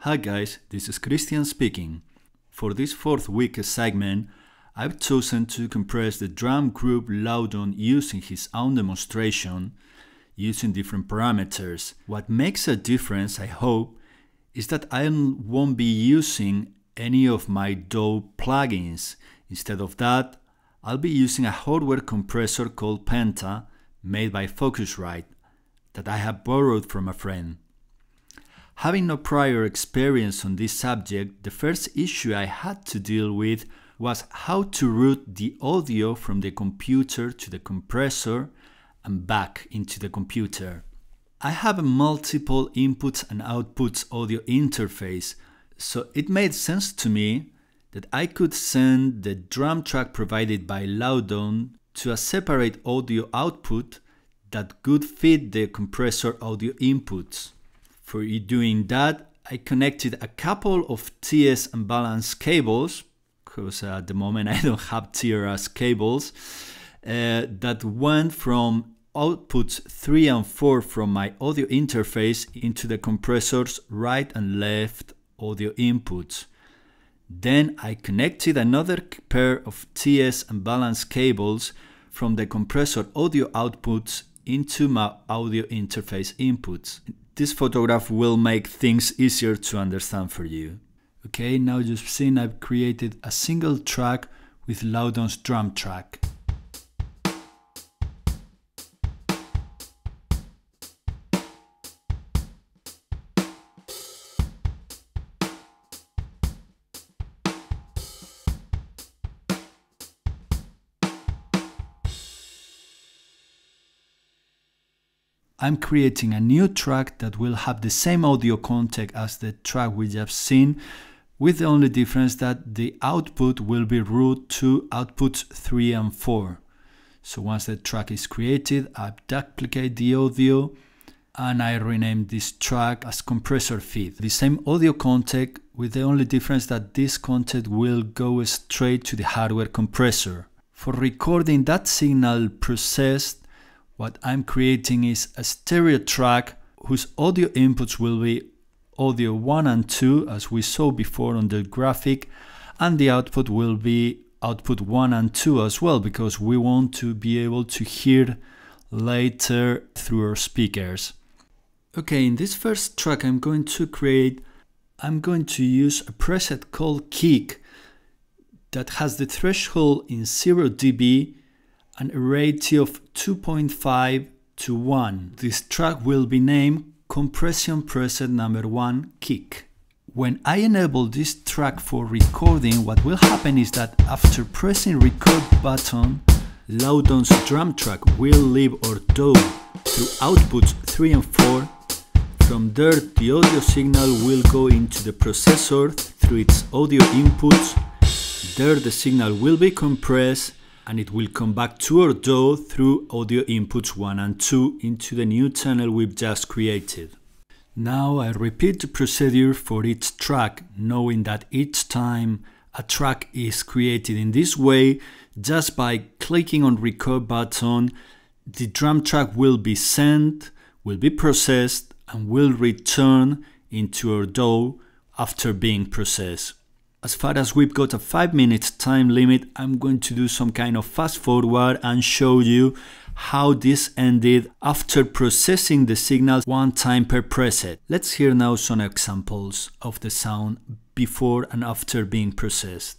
Hi guys, this is Cristian speaking. For this fourth week segment, I've chosen to compress the drum group Loudon using his own demonstration, using different parameters. What makes a difference, I hope, is that I won't be using any of my DAW plugins. Instead of that, I'll be using a hardware compressor called Penta, made by Focusrite, that I have borrowed from a friend. Having no prior experience on this subject, the first issue I had to deal with was how to route the audio from the computer to the compressor and back into the computer. I have a multiple inputs and outputs audio interface, so it made sense to me that I could send the drum track provided by Loudon to a separate audio output that could fit the compressor audio inputs. For doing that, I connected a couple of TS and balance cables, because at the moment I don't have TRS cables, that went from outputs 3 and 4 from my audio interface into the compressor's right and left audio inputs. Then I connected another pair of TS and balance cables from the compressor audio outputs into my audio interface inputs. This photograph will make things easier to understand for you. Okay, now you've seen I've created a single track with Loudon's drum track. I'm creating a new track that will have the same audio content as the track we just seen, with the only difference that the output will be routed to outputs 3 and 4. So once the track is created, I duplicate the audio and I rename this track as compressor feed. The same audio content, with the only difference that this content will go straight to the hardware compressor. For recording that signal processed, what I'm creating is a stereo track whose audio inputs will be audio 1 and 2, as we saw before on the graphic, and the output will be output 1 and 2 as well, because we want to be able to hear later through our speakers. Okay, in this first track I'm going to use a preset called Kick that has the threshold in 0 dB and a ratio of 2.5 to 1. This track will be named Compression Preset Number 1 Kick. When I enable this track for recording, what will happen is that after pressing record button, Loudon's drum track will leave our DAW through outputs 3 and 4. From there, the audio signal will go into the processor through its audio inputs. There the signal will be compressed and it will come back to our DAW through audio inputs 1 and 2 into the new channel we've just created. Now I repeat the procedure for each track, knowing that each time a track is created in this way, just by clicking on record button, the drum track will be sent, will be processed, and will return into our DAW after being processed. As far as we've got a 5-minute time limit, I'm going to do some kind of fast forward and show you how this ended after processing the signal 1 time per preset. Let's hear now some examples of the sound before and after being processed.